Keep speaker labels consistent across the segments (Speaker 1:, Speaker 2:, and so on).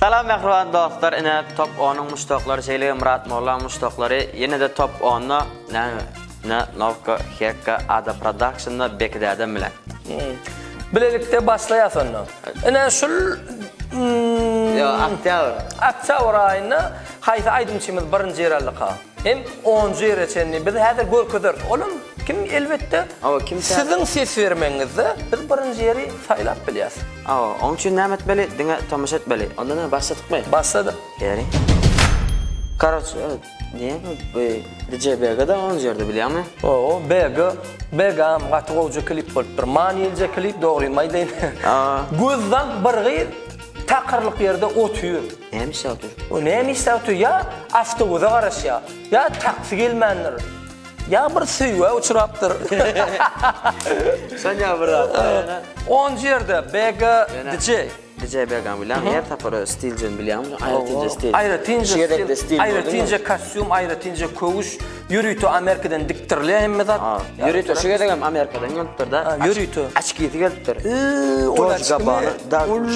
Speaker 1: Salam mehriban dostlar, ine top 10'un muştoqlary şeýle Murat Molla muştoqlary ýene de top 10'na Novka Hekka Ada Production'da bekdäden bilen.
Speaker 2: Bilelikde başlaýasyn. Ine şul Oktyabr aýyna haýsy aýdymçymyz birinji ýerlika. Hem 10-njy ýere çenni biz häzir görkezdir. Olam kim elbetde sizin ses vermeňizde biz birinji ýeri saýlap bilýäs.
Speaker 1: Onun üçin näme etmeli? Diňe tamaşa etmeli. Ondan başladyk mı?
Speaker 2: Başlady.
Speaker 1: Yani. Korotçy, niye bu DJ Bega da 10 ýerde bilýärmi?
Speaker 2: Bega gatgowjy klip bolupdyr. Manilje klip dogrymaýdy. Gözden bir gyr takırlık yerde otuyor.
Speaker 1: Neymiş otur?
Speaker 2: O neymiş otuyor ya avtobusa garaşya. Ya taksi gelmenler. Ya bir süýe uçurapdyr.
Speaker 1: Sen ya bırak.
Speaker 2: 10 yerde Bega
Speaker 1: DJ Bega bilen yer tapar stiljen bilýärmi?
Speaker 2: Aýratynja stil. Aýratynja kostyum, aýratynja köwüş. Ýürüýtü Amerikadan diktirle hemme zat.
Speaker 1: Ýürüýtü şu gedem Amerikadan gelipdir da.
Speaker 2: Ýürüýtü.
Speaker 1: Açkyti gelipdir.
Speaker 2: Doj gabany.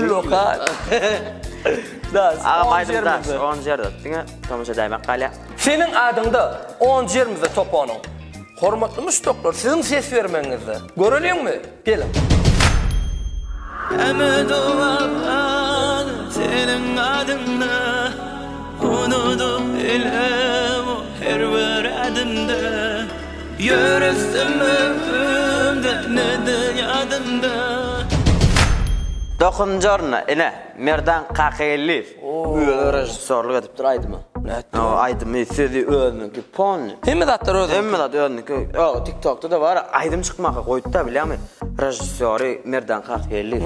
Speaker 2: Lokal.
Speaker 1: Aýdymda 10 ýerde. Diňe tamaşa daýmak galýa.
Speaker 2: Senin adyňda 10 ýerimizde top onuň. Hormatly muştoklar, sizin ses vermeňizde. Göreligmi? Gelin.
Speaker 3: Emedovan senin adını unutup bilem her bir adımda yürüsüm ömrümde neden yadımda.
Speaker 1: Dokunjorna ine Merdan Kakeliv rejissörlük edipdir Aydym'a. Aydym sezi özüňki pon.
Speaker 2: Hemme zatlar özüňki.
Speaker 1: Hemme zat özüňki. TikTok'ta da var. Aydym çykmaka goýdy da bilýärmi? Rejissöri Merdan Kakeliv.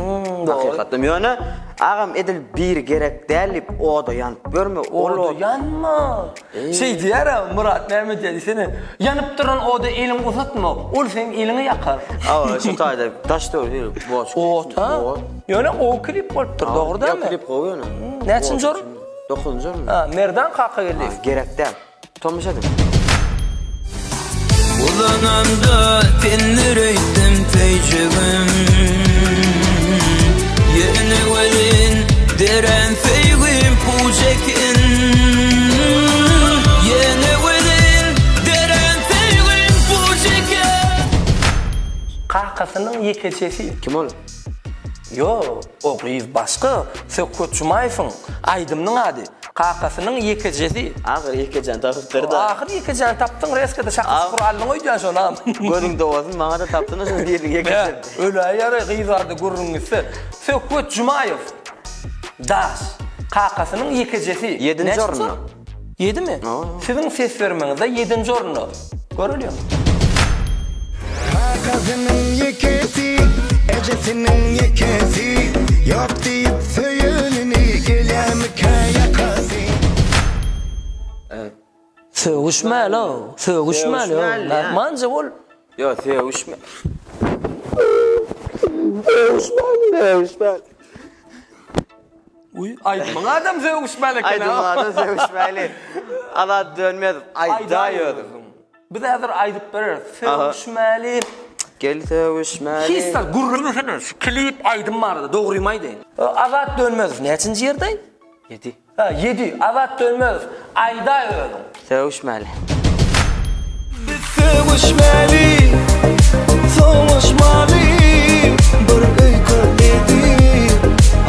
Speaker 1: Hakykatda ýöne agam edil bir gerek dälip oda ýanyp görme.
Speaker 2: Oda yanma. Şey diýär Murat näme diýdi seni? Yanıp duran oda elin uzatma. Ol sen elini yakar.
Speaker 1: Şu taýda taş döwür boş.
Speaker 2: Ota. Ýöne o klip bolupdyr, dogrydanmy?
Speaker 1: O klip goýan.
Speaker 2: Näçinji ýol?
Speaker 1: 9-njy ýol.
Speaker 2: Merdan Kakeliv.
Speaker 1: Gerek däl. Tomuşa edin.
Speaker 3: Ulanamda tenlereydim tecrübem Yeni velin deren feygim pucekin Yeni velin deren feygim pucekin
Speaker 2: Kakasynyň ýekeçesi.
Speaker 1: Kim ol?
Speaker 2: Yo, o gyz başga. Sen köçümäýsiň. Aydymnyň ady. Kakasynyň ýekeçesi.
Speaker 1: Agyr ýekeçen tapypdyr da.
Speaker 2: Agyr ýekeçen tapdyň, reskede şahsy Qur'anyň oýdan şonam.
Speaker 1: Gözüňde olsun, maňa da tapdyň, şonu diýip ýekeçen.
Speaker 2: Öle ýary gyzardy görüňizse. Sen köçümäýiň. Das. Kakasynyň ýekeçesi.
Speaker 1: 7-nji orunda.
Speaker 2: 7 mi? Sizin ses vermeňizde 7-nji orunda. Görülýär.
Speaker 4: Kakasının yekesi, ecesinin yekesi yok deyip söyününü gelemike yakası.
Speaker 2: Söğüşmäli o. Söğüşmäli o. Manja bol.
Speaker 1: Yo, söğüşme.
Speaker 2: Uy, aýdym adam söğüşmäli eken.
Speaker 1: Aydym adam söğüşmäli. Ala dönmez. Ayda ýördüm.
Speaker 2: Biz häzir aýdyp berer. Söğüşmäli.
Speaker 1: Gel söğüşmäli.
Speaker 2: Hissal gurrunysyn. Klip aýdym bardy, dogrymaýdy. Azat dönmez. Näçinji ýerde?
Speaker 1: 7.
Speaker 2: 7. Azat dönmez. Aýda ýördüm.
Speaker 1: Söğüşmäli.
Speaker 3: Sevişmeli, soğuşmalı, bir öykü edip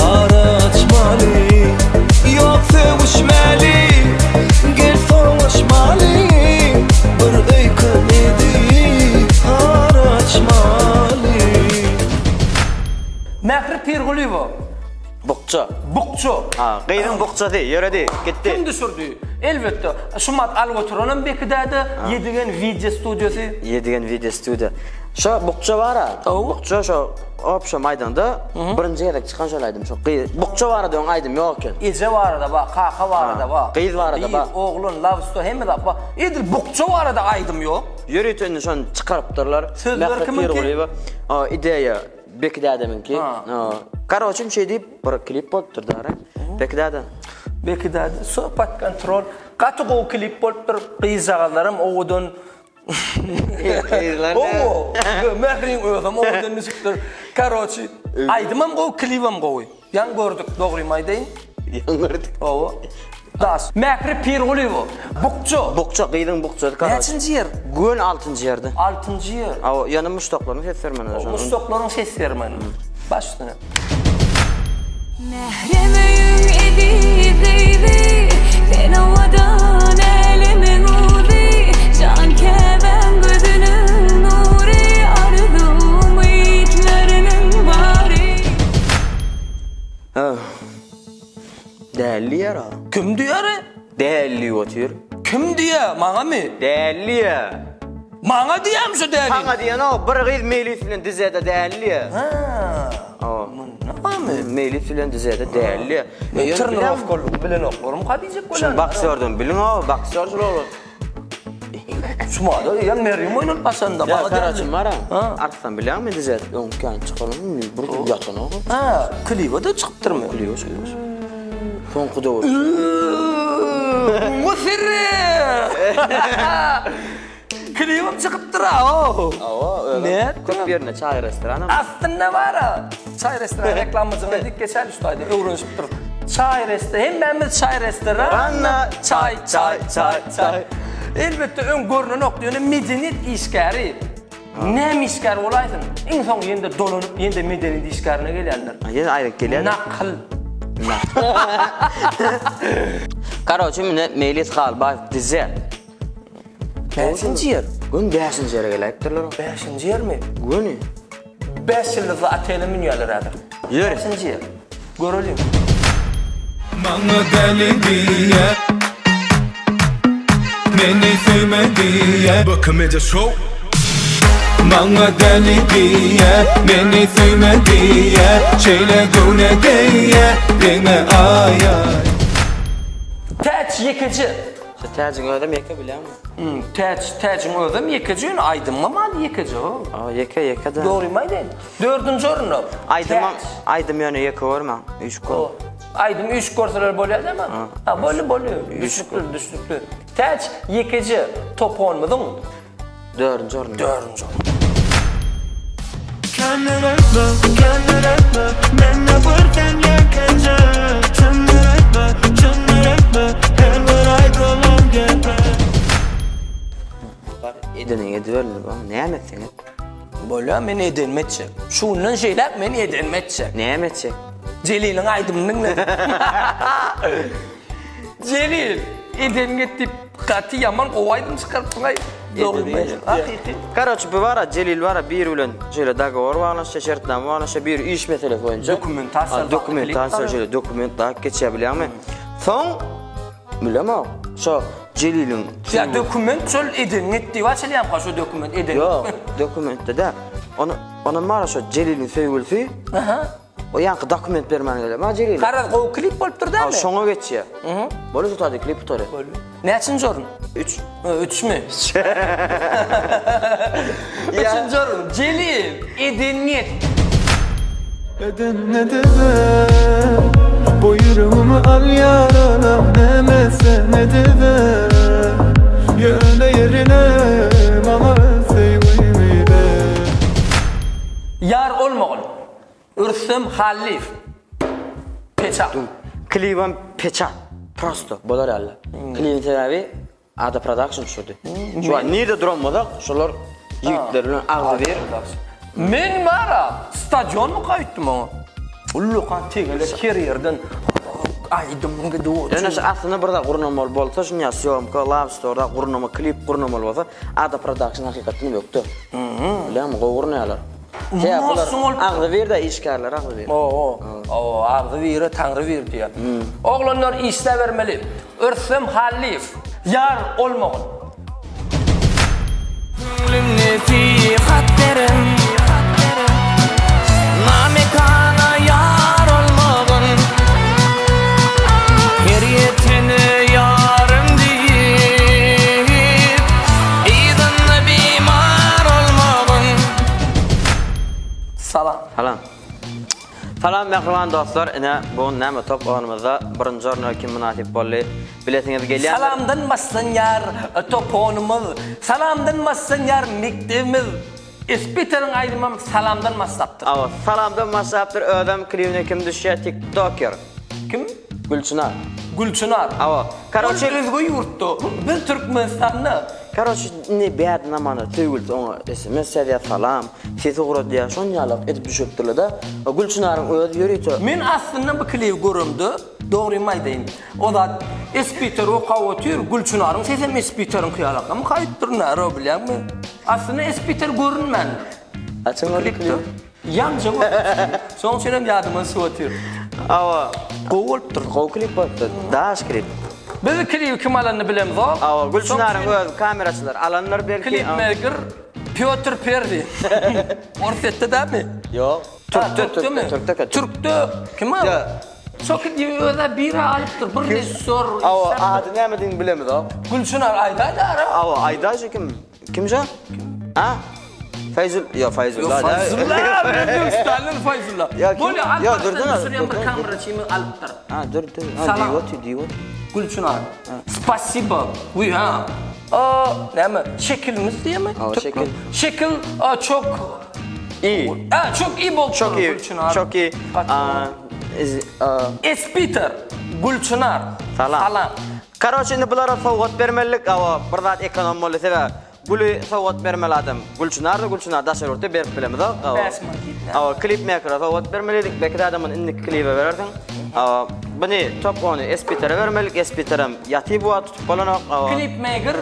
Speaker 3: araçmalı. Yok sevişmeli, gel soğuşmalı, bir öykü edip araçmalı.
Speaker 2: Mähri Pirgulivo.
Speaker 1: Bukça.
Speaker 2: Bukçu.
Speaker 1: Gıyrın bukça değil, yöredi, gitti.
Speaker 2: Kim düşürdü? Elbette. Şumat Algoturan'ın bekidədi, Yedigen Video Studyosu.
Speaker 1: Yedigen Video Studio. Şu bukça var ha. Bukça şu opşa maydanda birinci yerek çıkan şolaydım şu. Bukça var da aydım yokken.
Speaker 2: Ece var da bak, kaka var da bak.
Speaker 1: Kıyız var da bak.
Speaker 2: Oğlun, Lavsto hemme da bak. Edil bukça var da aydım yok.
Speaker 1: Yürüytünü şunu çıkarıptırlar.
Speaker 2: Sözler kiminki?
Speaker 1: İdeya bekidədiminki. Karoçum şey deyip bir klip bolupdyr da. Bekidədi.
Speaker 2: Bekidədi. Sohbet kontrol. Katık o klip bolupdyr. Kıyız ağalarım oğudun. O, mehrin özüm oğudun nişiktir. Karoçi. Aydımam o klipam koy. Yan gördük doğruym aydayn.
Speaker 1: Yangırdık.
Speaker 2: O. Das. Mekri Pirguli bu. Bukçu.
Speaker 1: Bukça, qıydın bukça.
Speaker 2: Kaçıncı yer?
Speaker 1: Gün 6-cı yerde.
Speaker 2: 6-cı yer.
Speaker 1: Awa, yana muştoklarını ses vermeni.
Speaker 2: Mustokların ses vermeni. Baş üstüne.
Speaker 5: Nehremeyim edideydi Tenavadan elimin udi Can keven gözünün nuri Arzum itlerinin bari
Speaker 1: Değerli yer ha.
Speaker 2: Kim diyor?
Speaker 1: Değerli otur.
Speaker 2: Kim diyor? Mana mı?
Speaker 1: Değerli yer.
Speaker 2: Mana diyem şu değerli.
Speaker 1: Sana diyen o, bir qıyız meylis filan dizede değerli yer.
Speaker 2: Ha. Mana mı?
Speaker 1: Meylis filan dizede değerli yer.
Speaker 2: Tırnırov bilen oklarım kadiyecek
Speaker 1: Şun
Speaker 2: olan.
Speaker 1: baksıyordun, bilin o, baksıyordun olur.
Speaker 2: Şumada yan meryem oynan basanda.
Speaker 1: Ya karacım var ha. Artsan bilen mi dizede? Onkan çıkalım, bir yatan o.
Speaker 2: Ha, kliva da çıkıptır mı?
Speaker 1: Kliva çıkmış. Son kuda olur.
Speaker 2: Musirri! Kliva çıkıptır ha o. Ne?
Speaker 1: Köp yerine çay restoranı.
Speaker 2: Aslında var ha. Çay restoranı reklamcısına dik geçer üstaydı. Öğrenişip durur. Çay restoranı. Hem benimiz çay restoranı. Çay. Elbette ön görünen okuyunu medeniyet işgari. Ne işgari olaysın? İnsan yende dolanıp yende medeniyet işgarine gelyenler.
Speaker 1: Yine ayrık geliyor.
Speaker 2: Nakıl.
Speaker 1: Karoçu mine meylis qalbay dizi.
Speaker 2: Beşinci yer.
Speaker 1: Gün 5-ci yere gelektirler o.
Speaker 2: 5. yer mi?
Speaker 1: Günü.
Speaker 2: 5 yıldızlı atelimin yerler adı.
Speaker 1: Yer.
Speaker 2: 5. yer. Görelim.
Speaker 3: Bana deli diye beni sevme diye Bakımca show Bana deli diye beni sevme diye Şeyle güne diye deme ay ay
Speaker 2: Teç yıkıcı.
Speaker 1: Təcin ödəm yekə biləm.
Speaker 2: Teç'in ödüm yıkıcı, aydınlamadı yıkıcı o.
Speaker 1: Yekə də.
Speaker 2: Doğru maydı. 4. orunu.
Speaker 1: Aydım yani yekə var mı? 3 kol.
Speaker 2: Aydım 3 korsalar boluyor değil mi? Ha boluyor. Düşüklü. Teç yıkıcı top olmadın mı?
Speaker 1: 4-cü orun.
Speaker 2: 4. orun.
Speaker 3: Kendine etme Benle vurken yakınca Çındır etme Her bir ay kolum gepe
Speaker 1: Edinin ediverli bu. Ne yemetsin?
Speaker 2: Boluyor beni edilmetçek. Şunun şeyler beni edilmetçek.
Speaker 1: Ne yemetsin?
Speaker 2: Celil'in aydımının ne? Celil edin gitip katı yaman ovaydım çıkartmayı. Doğru mu?
Speaker 1: Karoç bu var, Celil var, bir ulan şöyle dogovor var, şeşertname var, bir iş meselesi boyunca. Dokumentasyon şöyle dokument daha geçebiliyor mu? Son bilemem. Şu Celil'in.
Speaker 2: Ya dokument şöyle edin gitti var çeliyem kaço dokument edin.
Speaker 1: Yok, dokumentte de onun var şu Celil'in sevgilisi. O yankı dokument vermen gelir. Ma Celil.
Speaker 2: Karar o klip olup durdu değil mi?
Speaker 1: Şoňa geçiyor. Böyle tutardı klip tutardı.
Speaker 2: Neçinci orun?
Speaker 1: 3.
Speaker 2: 3 mü? 3. orun. Celil edin git.
Speaker 3: Eden ne deve Bu yüreğimi al yarana Demese ne deve Yerine Bana sevgimi be
Speaker 2: Yar olmağın. Ürsüm Halif. Peçak.
Speaker 1: Klivan Peçat. Prosto. Bolar alla. Klivan teravi Ada Production şurdu. Şu an nerede duramadık? Şolar yigitlerle ağzı ver.
Speaker 2: Men mara stadion mu kayıttım ona? Ulluqan tegele keriyerden aydım gidiyor.
Speaker 1: Yani aslında burada qurnamal bolsa, şunya syomka, live store'da qurnama, klip qurnamal bolsa, Ada Production hakikatini yoktu. Bilen qurnayalar. Şey bular ağzı ver de işkarlar ağzı ver.
Speaker 2: Ağzı ver, tanrı ver diye. Oğlanlar işle vermeli. Ürsüm Halif. Yar olmağın.
Speaker 3: Gönlümde fi hatterim Namekana yar olmağın Heriyetini yarım deyip İzanla bimar olmağın
Speaker 2: Salam.
Speaker 1: Salam mehriban dostlar. Ine bu näme top oňumyzda birinji orna kim münasip bolly biletiňiz gelýär.
Speaker 2: Salamdan bassan yar toponumuz. Salamdan bassan yar miktebimiz. Espiterin aydymam salamdan masapdyr.
Speaker 1: Salamdan masapdyr. Ödem klibine kim düşýär? TikToker.
Speaker 2: Kim?
Speaker 1: Gülçınar.
Speaker 2: Gülçınar.
Speaker 1: Awa.
Speaker 2: Karoçe özgü yurtda. Biz Türkmenistan'da.
Speaker 1: Karoçe ne beyad namana tügült ona SMS seviye salam. Siz uğra diye şon yalap edip düşüptüler da. Gülçınar'ın öz yürütü.
Speaker 2: Men aslında bu klip görümdü. Doğru maydayn. O da Espiter o qawatır Gülçınar'ın sesem Espiter'in kıyalaqam kayıttır nara bilýärmi? Aslında Espiter görünmän.
Speaker 1: Açın o klip.
Speaker 2: Yanca o. Son senem yadıma suatır.
Speaker 1: Awa.
Speaker 2: Qowulpdyr.
Speaker 1: Qow klip batdı. Daş klip.
Speaker 2: Biz klip kim alanını bilemiz o.
Speaker 1: Awa Gülçınar'ın öz kameraçılar alanlar belki.
Speaker 2: Klip maker Piotr Perdi. Orsetde da mı?
Speaker 1: Yok.
Speaker 2: Türk'te kim o? Sokit öyle bira alıptır. Bir sor.
Speaker 1: Awa adı ne medin bilemiz o.
Speaker 2: Gülçınar Ayda da ara.
Speaker 1: Awa Aydaş kim? Kimja? Ha? Fayzul ya Fayzullah.
Speaker 2: Fayzullah. Ben Stalin Fayzullah.
Speaker 1: Ya kim?
Speaker 2: Böyle
Speaker 1: Ya dur
Speaker 2: Suriye bir kamera çimi alıptır.
Speaker 1: Ha dur.
Speaker 2: Salam.
Speaker 1: Divot.
Speaker 2: Gülçınar. Spasiba. Oui ha. Ne mi? Şekilimiz diye mi?
Speaker 1: Şekil.
Speaker 2: Şekil çok
Speaker 1: iyi.
Speaker 2: Çok iyi bol.
Speaker 1: Çok iyi.
Speaker 2: Gülçınar.
Speaker 1: Çok iyi.
Speaker 2: Espiter. Gülçınar.
Speaker 1: Salam. Karoçe indi bulara sowgat bermelik awa bir zat ekonom boly sebe. Gülü sowgat bermeli adam. Gülçınar daşar orta berip bilemiz o. Awa klip maker sowgat bermelidik. Belki adamın inni klibe berersin. Awa buni top onu Espiter'e vermelik. Espiter'em yatı bu tutup bolanak.
Speaker 2: Klip maker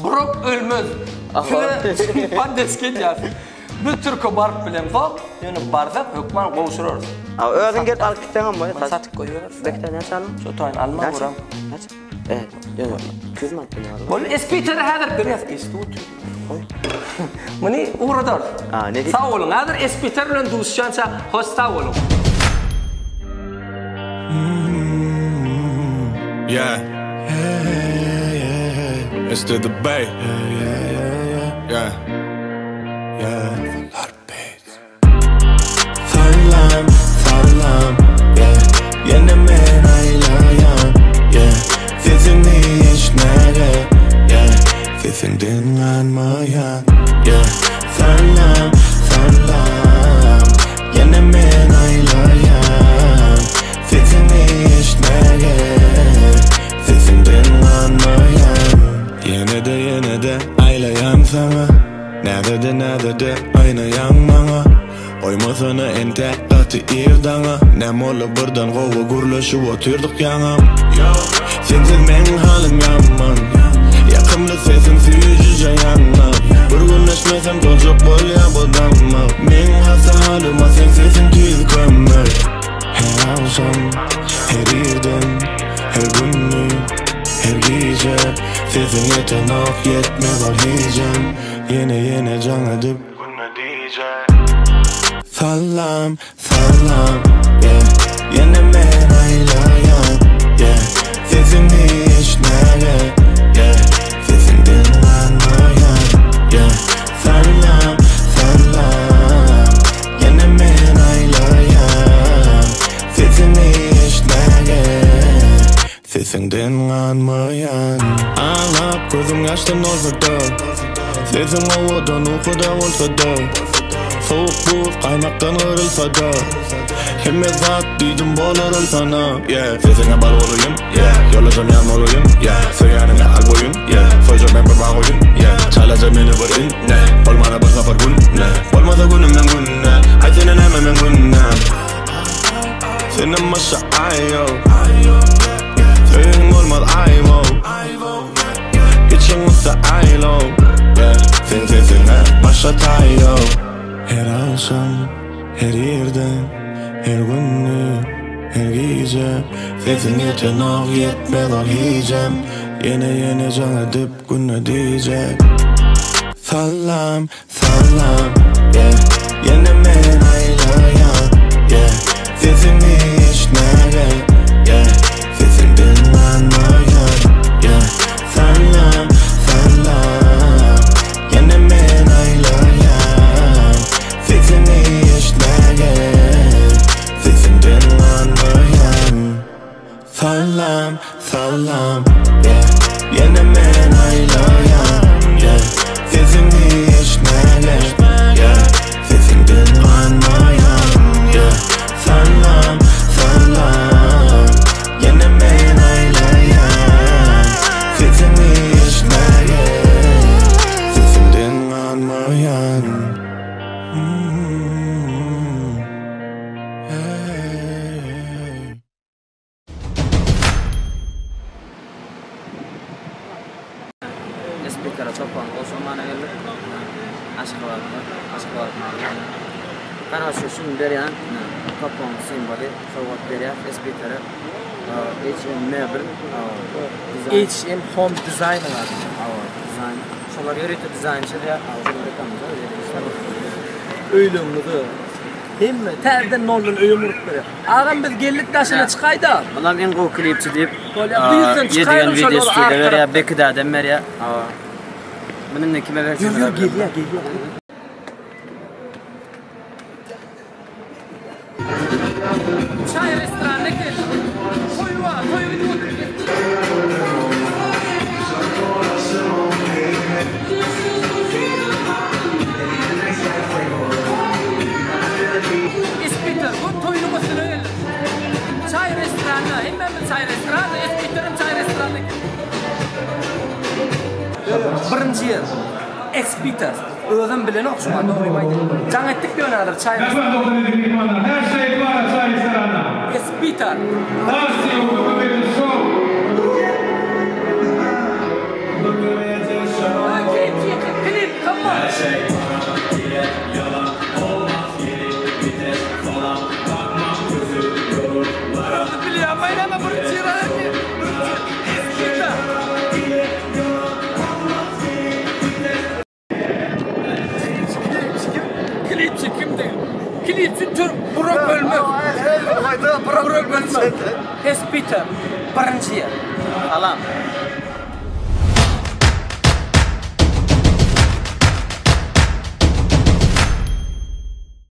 Speaker 2: Brok ölmez. Pandesket yaz. Bir Türk'e barıp bilemiz o. Yani bardak hükman qowuşuruz.
Speaker 1: Awa özün gelip alıp gitsen mı?
Speaker 2: Satık koyuyoruz.
Speaker 1: Bekle ne salım?
Speaker 2: Sotoyun alma buram.
Speaker 1: Evet. Yani 200 manat var.
Speaker 2: Bol Espiter'e hadir biraz istut. Mani uğradar.
Speaker 1: Ne di?
Speaker 2: Sağ olun. Hadir Espiter bilen duşşansa hoş sağ olun.
Speaker 6: Yeah. It's to the bay. Yeah. Salam, yeah. Yine men aylayan, yeah. Sesini işnere, yeah. Sesin dinlenmeyen, yeah. Salam, yine men aylayan. Sesini işnere, sesin dinlenmeyen. Yine de aylayan sana. Nerede aynayan bana. Oymasana ente atı irdana. Ne mola birden qova gurlaşıp oturduk yana. Sensiz men halim yaman. Yakımlı sesim suyucuca yana. Bir günleşmesem dolcuk bol ya budamma. Men hasa halıma sen sesin tüz kömür. Her akşam, her yerden, her günlü, her gece. Sesin yetenek yetmez al hicam. Yine can edip günle diyeceğim. Salam, yeah. Yine men aylayan, yeah. Sesini işnere, yeah. Sesin dinlenmeyen, yeah. Salam, yine men aylayan. Sesini işnere, sesin dinlenmeyen. Ağlap gözüm yaştan olsa sesim havadan okuda olsa da. Soğuk buz kaymaktan kırılsa da. Kime zat dedim bolarım sana, yeah. Sesine bal olayım, yeah. Yolacağım yan olayım, yeah. Söyanine al boyun, yeah. Soyacağım ben bir bağ oyun, yeah. Çalacağım yine bir in, ne. Olmana bir sefer gün, ne. Olmasa günümden gün, ne. Ay senin hemen günne. Senin maşa ayo. Söyün olmaz ayvo. İçin olsa aylo. Sen sesine başa tayo. Her akşam, her yerden, her günlü, her gece. Sesin yetenek yetmez al hicam. Yine can edip günle diyecek. Salam, yeah. Yine men aylayan, yeah. Sesini işnere, yeah. Sesin dinlenmeyen, yeah. Salam, yine men aylayan. Sesini işnere, sesin dinlenmeyen. Salam, yeah. Yine men aylayan, yeah. Sesini işnere, yeah. Sesin dinlenmeyen, yeah. Salam, almayan.
Speaker 1: Speaker topan o zamana gelip aşkıvat kana şu beriyan topan simboli sovat beriya speaker HM
Speaker 2: HM Home Design var.
Speaker 1: design şolar yörüte designçı ya
Speaker 2: Öýlemligi. Hemme terden nollun öýümürüp berýär. Agam biz geldik daşyna çykayda.
Speaker 1: Ulan en go klipçi deyip
Speaker 2: Bu yüzden çıkayım şu
Speaker 1: videosu
Speaker 2: arka
Speaker 1: da ver ya
Speaker 2: tarafta.
Speaker 1: bekide adam ver ya. Bunun kime vereceğim?
Speaker 2: Geliyor. Çay restoranındaki toyu İspiter, bu toyunu basılıyor. Çay restoranı, hemen bir çay restoranı, İspiter'in çay restoranı. Birinci yer, İspiter. Özüm bilen okşuma, doğrumaydı. Can ettik bir önadır çay restoranı.
Speaker 7: Her şey var çay restoranı.
Speaker 2: İspiter.
Speaker 7: Nasıl yok böyle show?
Speaker 2: Klip, come on. Klipçi tür Burak ölmez. Burak ölmez. Espiter. Birinci yer.
Speaker 1: Alam.